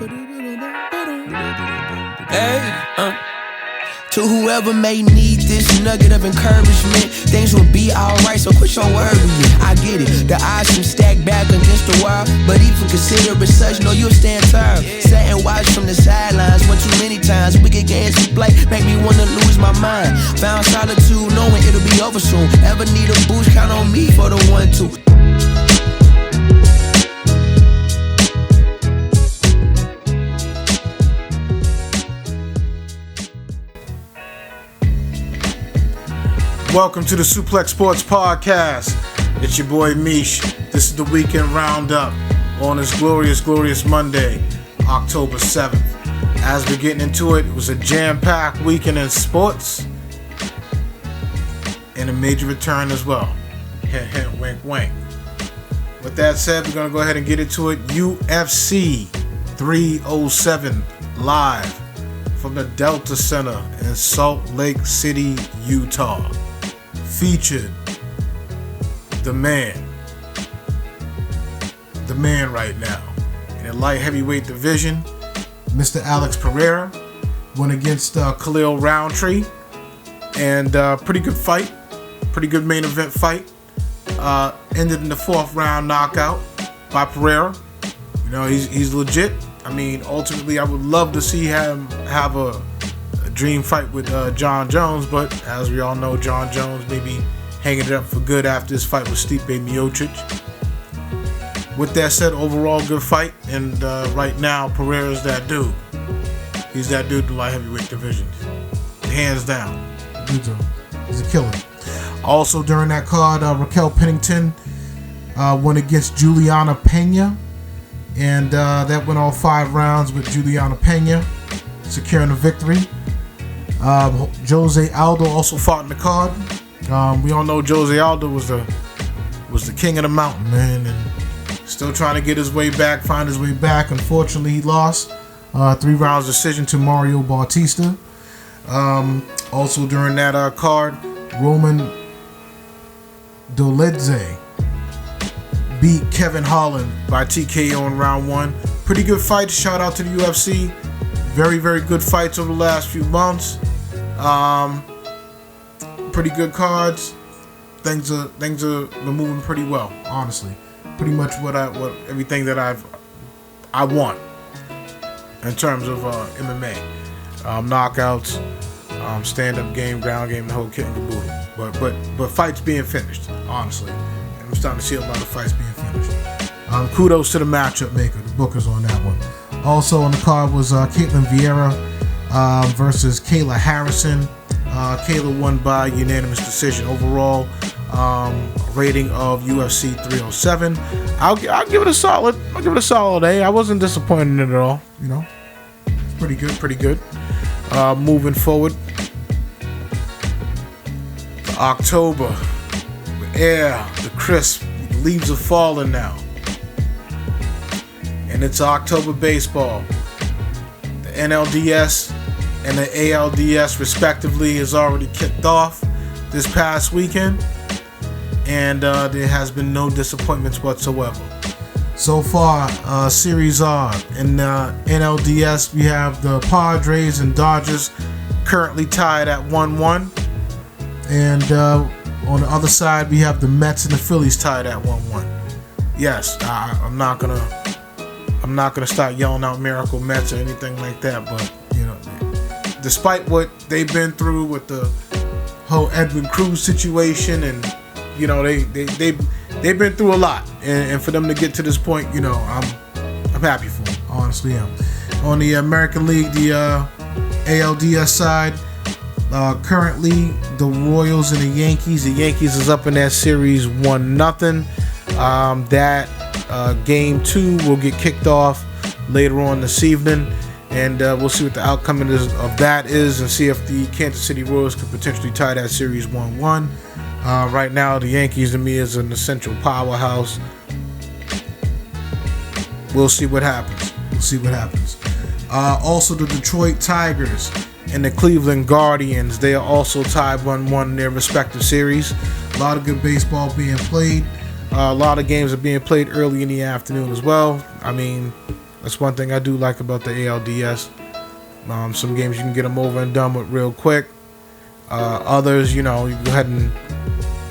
Hey, to whoever may need this nugget of encouragement, things will be alright, so quit your worrying. I get it, the odds seem stacked back against the wall, but even consider it such, know you'll stand tall. Sat and watch from the sidelines one too many times. Wicked games to play make me wanna lose my mind. Found solitude knowing it'll be over soon. Ever need a boost, count on me for the 1-2. Welcome to the Suplex Sports Podcast. It's your boy Mish. This is the Weekend Roundup on this glorious, glorious Monday, October 7th. As we're getting into it, it was a jam-packed weekend in sports and a major return as well. Hint, hint, wink, wink. With that said, we're going to go ahead and get into it. UFC 307 live from the Delta Center in Salt Lake City, Utah. Featured the man right now in the light heavyweight division, Mr. Alex Pereira went against Khalil Roundtree, and pretty good fight, pretty good main event fight. Ended in the 4th round knockout by Pereira. You know, he's legit. I mean, ultimately, I would love to see him have a dream fight with John Jones, but as we all know, John Jones may be hanging it up for good after his fight with Stipe Miocic. With that said, overall good fight, and right now Pereira's that dude. He's that dude in the light heavyweight division, hands down. He's a killer. Also during that card, Raquel Pennington went against Juliana Pena, and that went all 5 rounds with Juliana Pena securing a victory. Jose Aldo also fought in the card. We all know Jose Aldo was the king of the mountain, man, and still trying to get his way back, find his way back. Unfortunately, he lost 3 rounds decision to Mario Bautista. Also during that card, Roman Dolidze beat Kevin Holland by TKO in round 1. Pretty good fight. Shout out to the UFC. Very, very good fights over the last few months. Pretty good cards. Things are moving pretty well, honestly. Pretty much what everything that I want in terms of MMA, knockouts, stand-up game, ground game, the whole kit and caboodle. But fights being finished, honestly. And I'm starting to see a lot of fights being finished. Kudos to the matchup maker, the bookers on that one. Also on the card was Caitlin Vieira versus Kayla Harrison. Kayla won by unanimous decision. Overall rating of UFC 307. I'll give it a solid. I'll give it a solid A. I wasn't disappointed in it at all. You know, it's pretty good. Moving forward, October. The crisp leaves are falling now. And it's October baseball. The NLDS and the ALDS respectively has already kicked off this past weekend, and there has been no disappointments whatsoever. So far, Series R in NLDS, we have the Padres and Dodgers currently tied at 1-1, and on the other side we have the Mets and the Phillies tied at 1-1. Yes, I'm not gonna start yelling out Miracle Mets or anything like that, but you know, despite what they've been through with the whole Edwin Cruz situation, and you know they've been through a lot, and for them to get to this point, you know, I'm happy for them. Honestly, am. On the American League, the ALDS side, currently the Royals and the Yankees. The Yankees is up in that series 1-0. Game 2 will get kicked off later on this evening, and we'll see what the outcome of that is, and see if the Kansas City Royals could potentially tie that series 1-1. Right now, the Yankees to me is an essential powerhouse. We'll see what happens. Also, the Detroit Tigers and the Cleveland Guardians, they are also tied 1-1 in their respective series. A lot of good baseball being played. A lot of games are being played early in the afternoon as well. I mean, That's one thing I do like about the ALDS. Some games you can get them over and done with real quick. Others, you go ahead and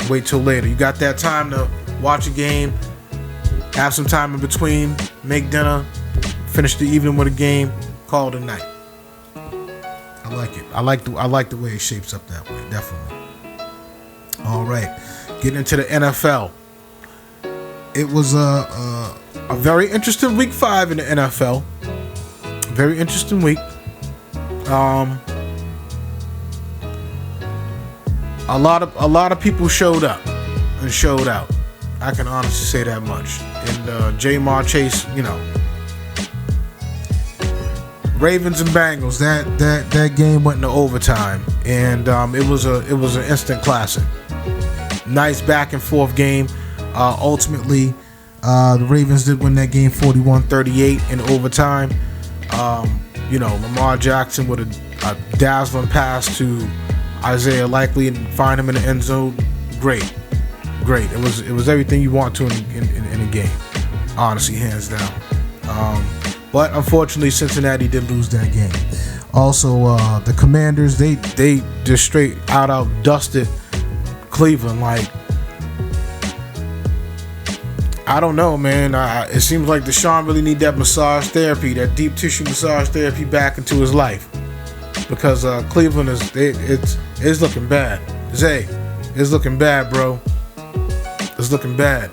wait till later. You got that time to watch a game, have some time in between, make dinner, finish the evening with a game, call it a night. I like it. I like the way it shapes up that way, definitely. All right, getting into the NFL. It was a very interesting week 5 in the NFL. Very interesting week. A lot of people showed up and showed out. I can honestly say that much. And Jamar Chase, Ravens and Bengals. That game went into overtime, and it was an instant classic. Nice back and forth game. Ultimately, the Ravens did win that game 41-38 in overtime. Lamar Jackson with a dazzling pass to Isaiah Likely and find him in the end zone. Great. It was everything you want to in a game. Honestly, hands down. But unfortunately, Cincinnati did lose that game. Also, the Commanders, they just straight out dusted Cleveland. Like, I don't know, man. It seems like Deshaun really need that massage therapy, that deep tissue massage therapy back into his life, because Cleveland is looking bad. Zay, it's looking bad, bro. It's looking bad.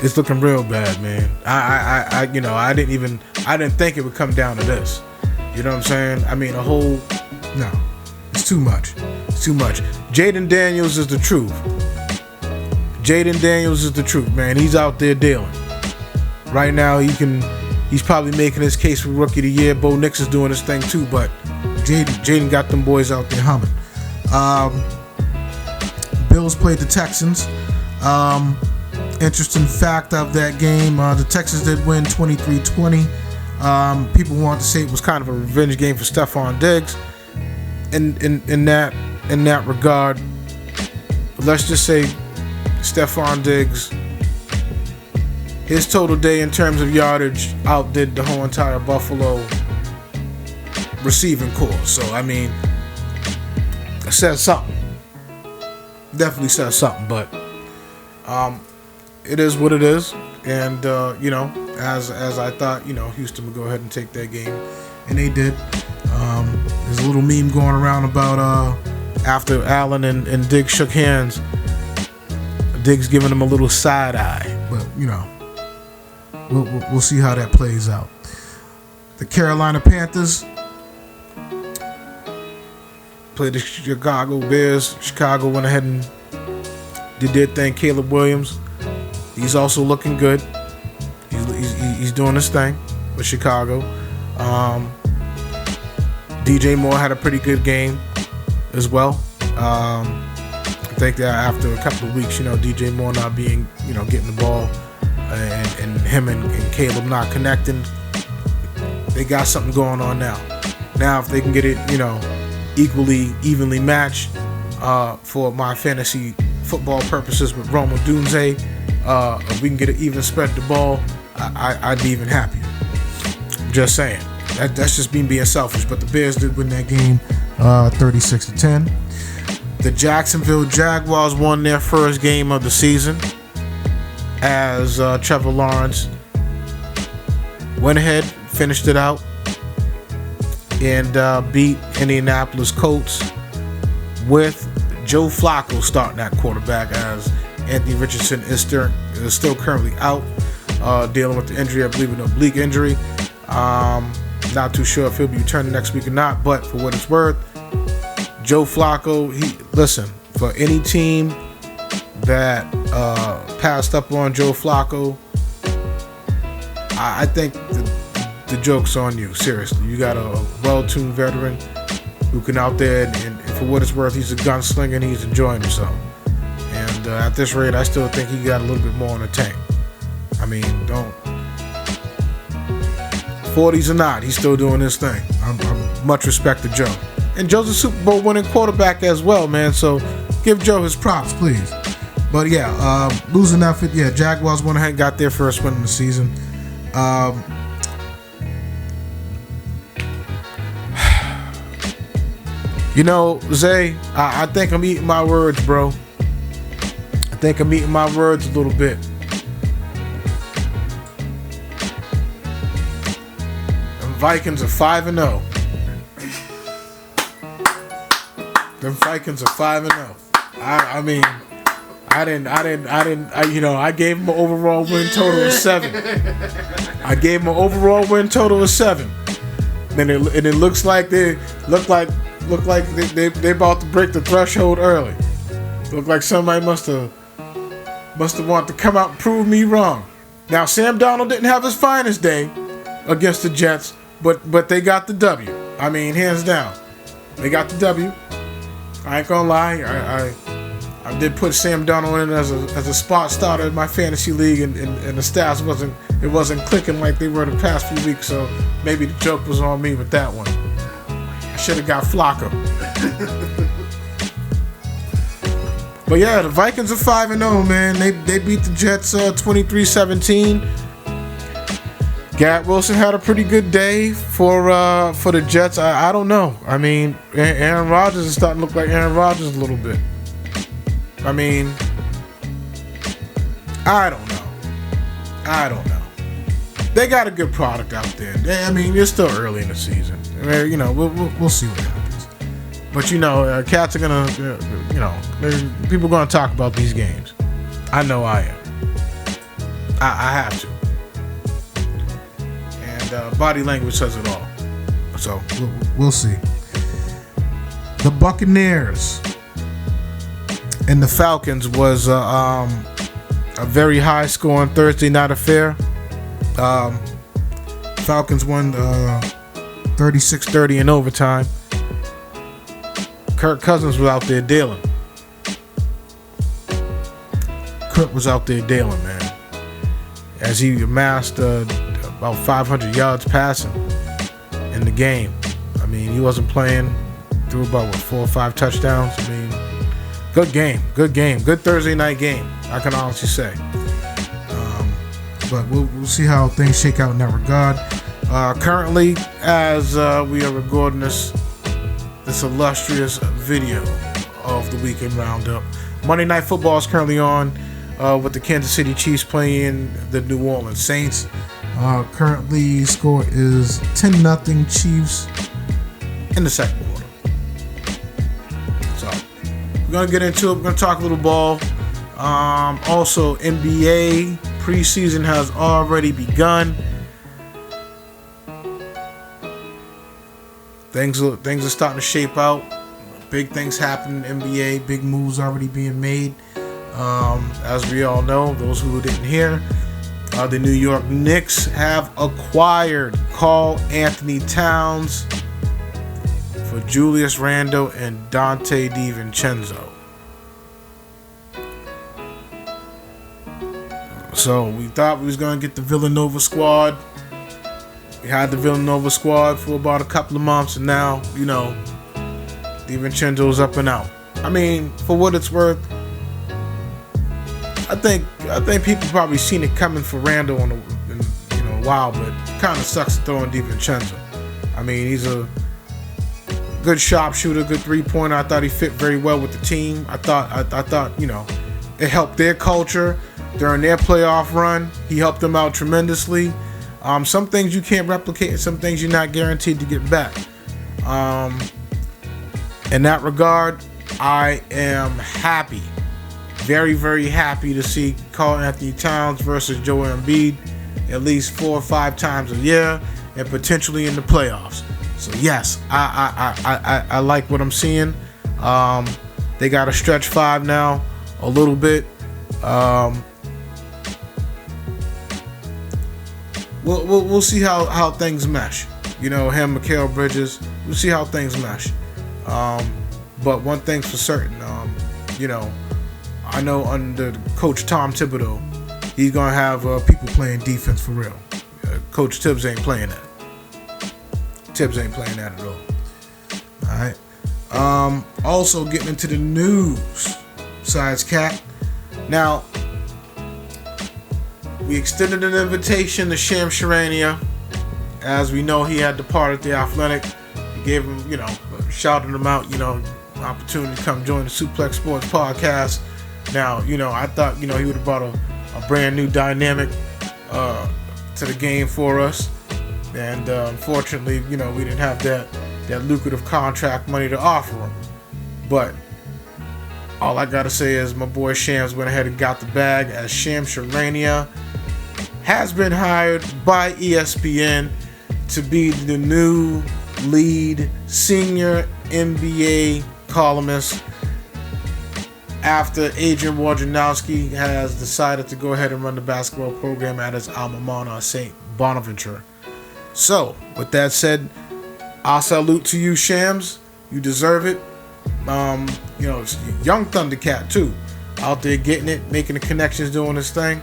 It's looking real bad, man. I didn't think it would come down to this. You know what I'm saying? I mean, no, it's too much. It's too much. Jaden Daniels is the truth. Jaden Daniels is the truth, man. He's out there dealing. Right now, he's probably making his case for Rookie of the Year. Bo Nix is doing his thing too, but Jaden got them boys out there humming. Bills played the Texans. Interesting fact of that game, the Texans did win 23-20. People want to say it was kind of a revenge game for Stephon Diggs. In that regard, let's just say Stephon Diggs, his total day in terms of yardage outdid the whole entire Buffalo receiving corps. So, I mean, it says something. Definitely says something, but it is what it is. And, as I thought, Houston would go ahead and take that game. And they did. There's a little meme going around about after Allen and Diggs shook hands, Diggs giving him a little side eye. But, we'll see how that plays out. The Carolina Panthers played the Chicago Bears. Chicago went ahead and did their thing. Caleb Williams, he's also looking good. He's doing his thing with Chicago. DJ Moore had a pretty good game as well. I think that after a couple of weeks, DJ Moore not being, getting the ball, and him and Caleb not connecting, they got something going on now. Now, if they can get it, evenly matched for my fantasy football purposes with Roma Dunze, if we can get it even spread the ball, I'd be even happier. Just saying. That's just me being selfish. But the Bears did win that game 36-10. The Jacksonville Jaguars won their first game of the season as Trevor Lawrence went ahead, finished it out, and beat Indianapolis Colts with Joe Flacco starting at quarterback, as Anthony Richardson is still currently out, dealing with the injury. I believe an oblique injury. Not too sure if he'll be returning next week or not, but for what it's worth, Joe Flacco, listen, for any team that passed up on Joe Flacco, I think the joke's on you. Seriously, you got a well-tuned veteran who can out there, and for what it's worth, he's a gunslinger and he's enjoying himself. And at this rate, I still think he got a little bit more in the tank. I mean, 40s or not, he's still doing his thing. I'm much respect to Joe. And Joe's a Super Bowl winning quarterback as well, man. So give Joe his props, please. But yeah, losing effort. Yeah, Jaguars went ahead and got their first win in the season. You know, Zay, I think I'm eating my words, bro. I think I'm eating my words a little bit. Them Vikings are 5-0. Them Vikings are 5-0. I mean, I gave them an overall win total of 7. I gave them an overall win total of 7. And it looks like they about to break the threshold early. Look like somebody must have wanted to come out and prove me wrong. Now Sam Darnold didn't have his finest day against the Jets, but they got the W. I mean, hands down, they got the W. I ain't gonna lie, I did put Sam Darnold in as a spot starter in my fantasy league, and the stats wasn't clicking like they were the past few weeks. So maybe the joke was on me with that one. I should have got Flacco. But yeah, the Vikings are 5-0, man. They beat the Jets 23-17. Garrett Wilson had a pretty good day for the Jets. I don't know. I mean, Aaron Rodgers is starting to look like Aaron Rodgers a little bit. I mean, I don't know. They got a good product out there. It's still early in the season. You know, we'll see what happens. But you know, cats are gonna, people are gonna talk about these games. I know I am. I have to. And body language says it all. So we'll see. The Buccaneers and the Falcons was a very high scoring Thursday night affair. Falcons won 36-30 in overtime. Kirk Cousins was out there dealing. Kirk was out there dealing, man. As he amassed about 500 yards passing in the game. I mean, he wasn't playing. Threw about 4 or 5 touchdowns. I mean, good game. Good Thursday night game, I can honestly say. But we'll see how things shake out in that regard. Currently, as we are recording this illustrious video of the Weekend Roundup, Monday Night Football is currently on with the Kansas City Chiefs playing the New Orleans Saints. Currently, score is 10-0 Chiefs in the second quarter. So, we're going to get into it. We're going to talk a little ball. Also, NBA preseason has already begun. Things are starting to shape out. Big things happening in the NBA. Big moves already being made. As we all know, those who didn't hear, the New York Knicks have acquired Karl Anthony Towns for Julius Randle and Dante DiVincenzo. So we thought we was going to get the Villanova squad. We had the Villanova squad for about a couple of months, and now, you know, DiVincenzo's up and out. I mean, for what it's worth, I think people probably seen it coming for Randle in a while, but it kind of sucks throwing DiVincenzo. I mean, he's a good sharpshooter, good three-pointer. I thought he fit very well with the team. I thought, you know, it helped their culture during their playoff run. He helped them out tremendously. Some things you can't replicate, and some things you're not guaranteed to get back. In that regard, I am happy, very, very happy to see Karl Anthony Towns versus Joel Embiid at least 4 or 5 times a year, and potentially in the playoffs. So yes, I like what I'm seeing. They got a stretch 5 now, a little bit. We'll see how things mesh. You know, him, Mikal Bridges. We'll see how things mesh. But one thing's for certain. You know, I know under Coach Tom Thibodeau, he's gonna have people playing defense for real. Coach Tibbs ain't playing that. Tibbs ain't playing that at all. All right. Also getting into the news. Besides Cat. Now, we extended an invitation to Sham Charania. As we know, he had departed the Athletic. We gave him, shouted him out, opportunity to come join the Suplex Sports Podcast. Now, I thought, he would have brought a brand new dynamic to the game for us. And unfortunately, we didn't have that lucrative contract money to offer him. But all I gotta say is my boy Shams went ahead and got the bag, as Sham Charania has been hired by ESPN to be the new lead senior NBA columnist after Adrian Wojnarowski has decided to go ahead and run the basketball program at his alma mater, St. Bonaventure. So, with that said, I salute to you, Shams. You deserve it. It's young Thundercat too, out there getting it, making the connections, doing this thing.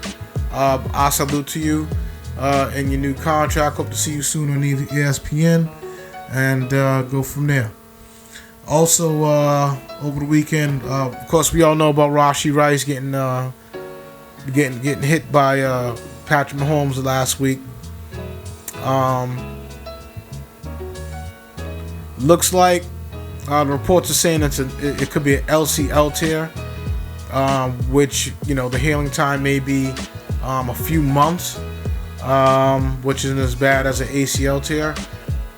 I salute to you in your new contract. Hope to see you soon on ESPN, and go from there. Also, over the weekend, of course, we all know about Rashee Rice getting hit by Patrick Mahomes last week. Looks like the reports are saying it could be an LCL tear, which the healing time may be a few months, which isn't as bad as an ACL tear.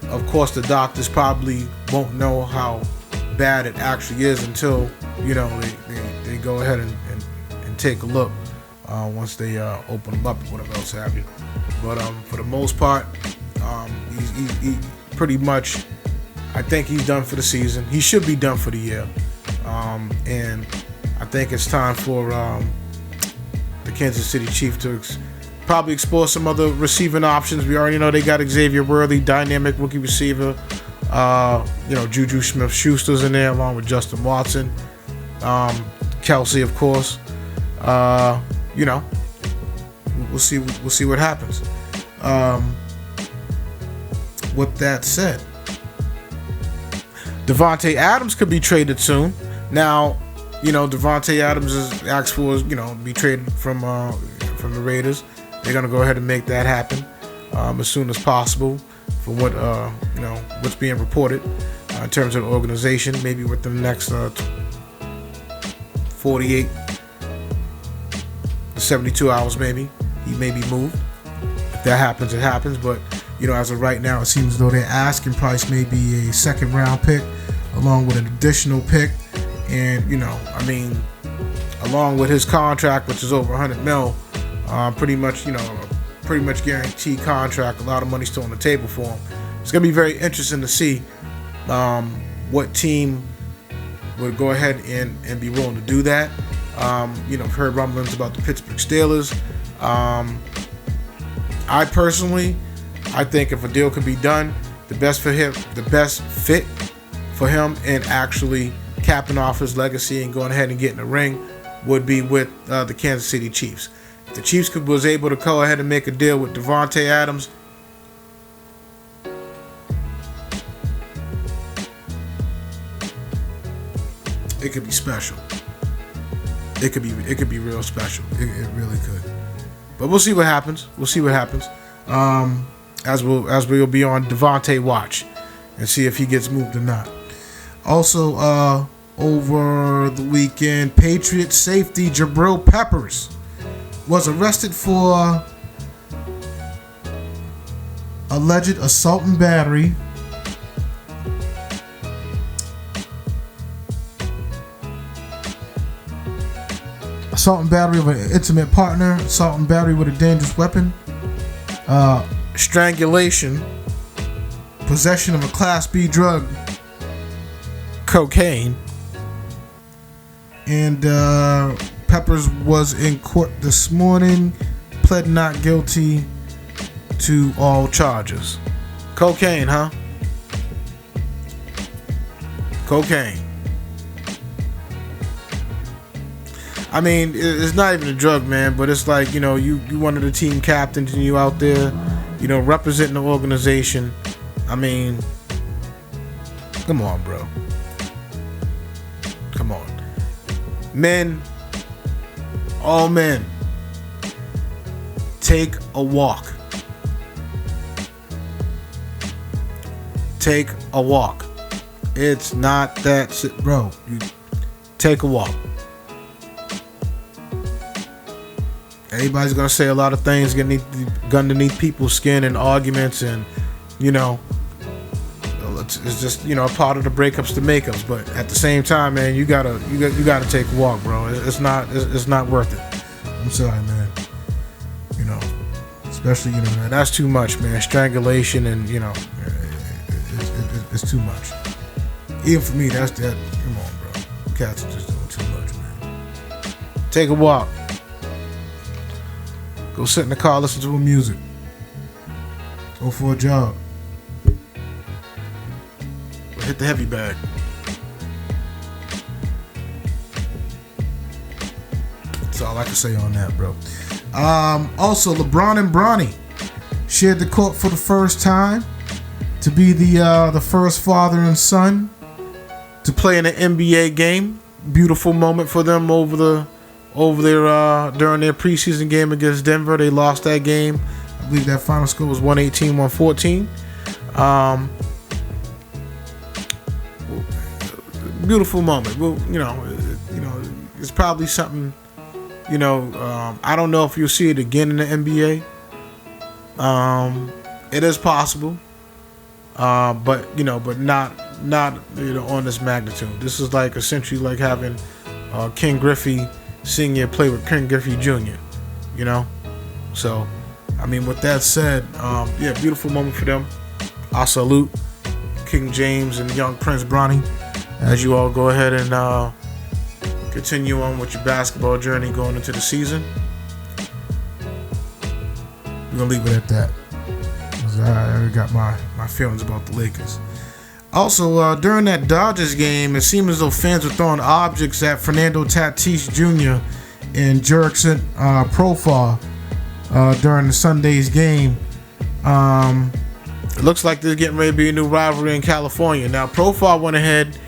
Of course, the doctors probably won't know how bad it actually is until they go ahead and take a look once they open them up or whatever else have you. But for the most part, he pretty much, I think he's done for the season. He should be done for the year. And I think it's time for the Kansas City Chiefs to probably explore some other receiving options. We already know they got Xavier Worthy, dynamic rookie receiver. Juju Smith-Schuster's in there along with Justin Watson. Kelsey, of course. We'll see what happens. With that said, Devontae Adams could be traded soon. Now, Devontae Adams is asked for, be traded from the Raiders. They're gonna go ahead and make that happen as soon as possible, from what what's being reported in terms of the organization. Maybe within the next 48 to 72 hours, maybe he may be moved. If that happens, it happens. But as of right now, it seems as though their asking price may be a second round pick, along with an additional pick, and along with his contract, which is over $100 million, pretty much guaranteed contract. A lot of money still on the table for him. It's gonna be very interesting to see what team would go ahead and be willing to do that. I've heard rumblings about the Pittsburgh Steelers. I think if a deal could be done, the best fit for him and actually capping off his legacy and going ahead and getting a ring would be with the Kansas City Chiefs. If the Chiefs was able to go ahead and make a deal with Devontae Adams, it could be special. It could be real special. It really could. But we'll see what happens. As we'll be on Devontae watch and see if he gets moved or not. Also, over the weekend, Patriots safety Jabril Peppers was arrested for alleged assault and battery. Assault and battery of an intimate partner, assault and battery with a dangerous weapon, strangulation, possession of a Class B drug, cocaine, and Peppers was in court this morning, pled not guilty to all charges. Cocaine, huh? Cocaine. I mean, it's not even a drug, man, but it's like, you one of the team captains and you out there, representing the organization. I mean, come on, bro. Come on. Men, all men, Take a walk. Take a walk. It's not that shit, bro. You take a walk. Everybody's gonna say a lot of things, get underneath people's skin and arguments, and it's just a part of the breakups to makeups. But at the same time, man, you gotta take a walk, bro. It's not worth it. I'm sorry, man. Especially man, that's too much, man. Strangulation and it's too much. Even for me, that's that. Come on, bro. Cats are just doing too much, man. Take a walk. Go sit in the car, listen to some music. Go for a jog. Hit the heavy bag. That's all I can say on that, bro. Also, LeBron and Bronny shared the court for the first time to be the first father and son to play in an NBA game. Beautiful moment for them over their during their preseason game against Denver. They lost that game. I believe that final score was 118-114. Beautiful moment. Well, it's probably something. I don't know if you'll see it again in the NBA. It is possible, but not on this magnitude. This is like essentially like having Ken Griffey Sr. play with Ken Griffey Jr. So I mean, with that said, beautiful moment for them. I salute King James and young Prince Bronny as you all go ahead and continue on with your basketball journey going into the season. We're gonna leave it at that. I already got my feelings about the Lakers. Also, during that Dodgers game, it seemed as though fans were throwing objects at Fernando Tatis Jr. and Jurickson Profar during the Sunday's game. It looks like there's getting ready to be a new rivalry in California. Now, Profar went ahead.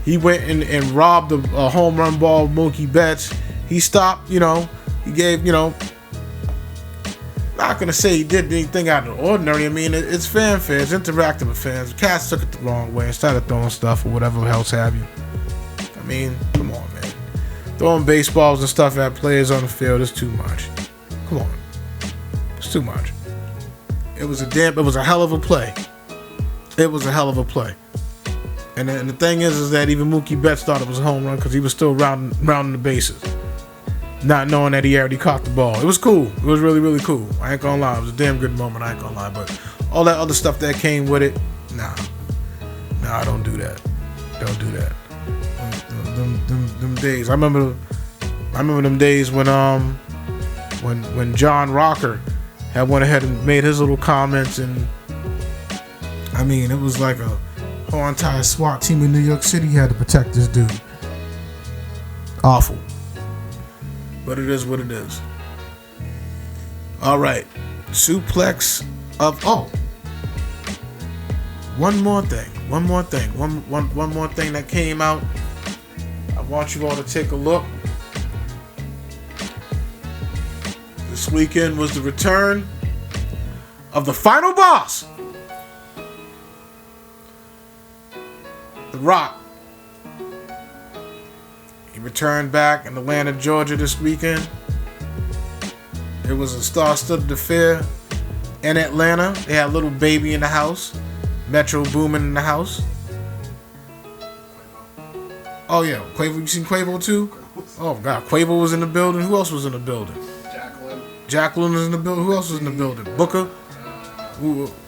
He went and robbed a home run ball of Mookie Betts. He stopped, he gave, not going to say he did anything out of the ordinary. I mean, it's fanfare. It's interactive with fans. Cats took it the wrong way and started throwing stuff or whatever else have you. I mean, come on, man. Throwing baseballs and stuff at players on the field is too much. Come on. It's too much. It was a hell of a play. It was a hell of a play. And the thing is that even Mookie Betts thought it was a home run because he was still rounding the bases, not knowing that he already caught the ball. It was cool. It was really, really cool. I ain't gonna lie. It was a damn good moment. I ain't gonna lie. But all that other stuff that came with it, nah, don't do that. Don't do that. Them days. I remember them days when John Rocker had went ahead and made his little comments, and I mean, it was like a whole entire SWAT team in New York City had to protect this dude. Awful. But it is what it is. All right. Suplex of... One more thing that came out. I want you all to take a look. This weekend was the return of the final boss. The Rock. He returned back in Atlanta, Georgia this weekend. It was a star-studded affair in Atlanta. They had Little Baby in the house. Metro Boomin in the house. Oh yeah, Quavo. You seen Quavo too? Oh god, Quavo was in the building. Who else was in the building? Jacqueline was in the building. Who else was in the building? Booker.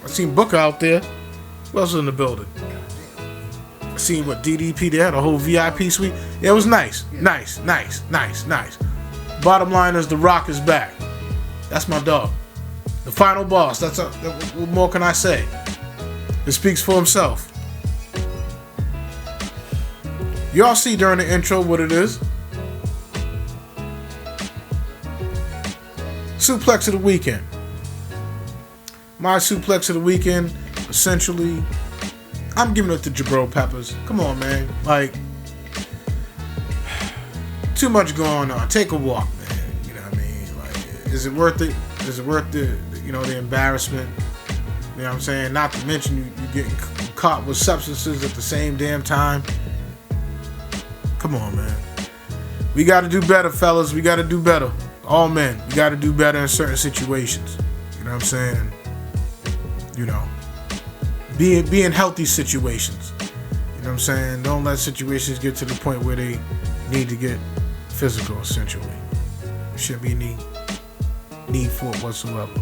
I seen Booker out there. Who else was in the building? I seen DDP. They had a whole VIP suite. Yeah, it was nice. Nice. Bottom line is The Rock is back. That's my dog. The final boss. What more can I say? It speaks for himself. Y'all see during the intro what it is. Suplex of the weekend. My suplex of the weekend, essentially, I'm giving it to Jabril Peppers. Come on, man. Like, too much going on. Take a walk, man. You know what I mean? Like, is it worth it? Is it worth the embarrassment? You know what I'm saying? Not to mention you getting caught with substances at the same damn time. Come on, man. We got to do better, fellas. We got to do better. All men. We got to do better in certain situations. You know what I'm saying? Be in healthy situations. You know what I'm saying? Don't let situations get to the point where they need to get physical, essentially. There shouldn't be any need for it whatsoever.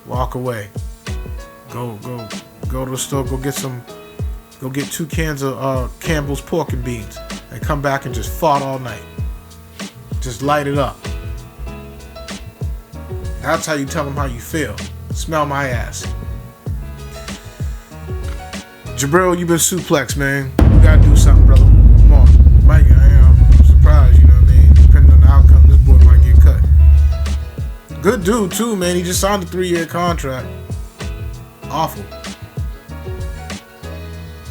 Walk away. Go to the store, go get 2 cans of Campbell's pork and beans and come back and just fart all night. Just light it up. That's how you tell them how you feel. Smell my ass. Jabril, you been suplexed, man. You gotta do something, brother. Come on. Mike, I'm surprised, you know what I mean? Depending on the outcome, this boy might get cut. Good dude, too, man. He just signed a 3-year contract. Awful.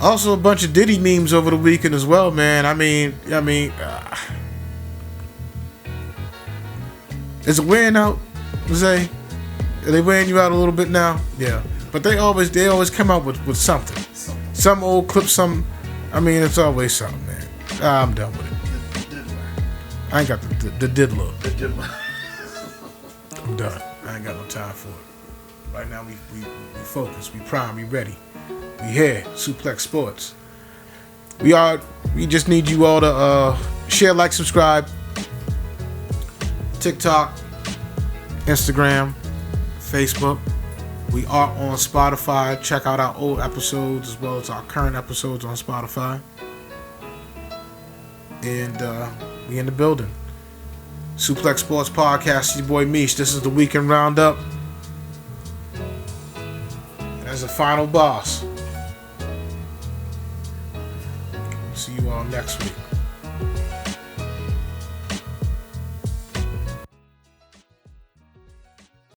Also, a bunch of Diddy memes over the weekend as well, man. Is it wearing out, Jose? Are they wearing you out a little bit now? Yeah. But they always come out with something. Some old clip, it's always something, man. I'm done with it. I ain't got the diddler. I'm done. I ain't got no time for it. Right now, we focused, we prime, we ready. We here, Suplex Sports. We just need you all to share, like, subscribe. TikTok, Instagram, Facebook. We are on Spotify. Check out our old episodes as well as our current episodes on Spotify. And we in the building. Suplex Sports Podcast, your boy Mish. This is the Weekend Roundup. And as a final boss, see you all next week.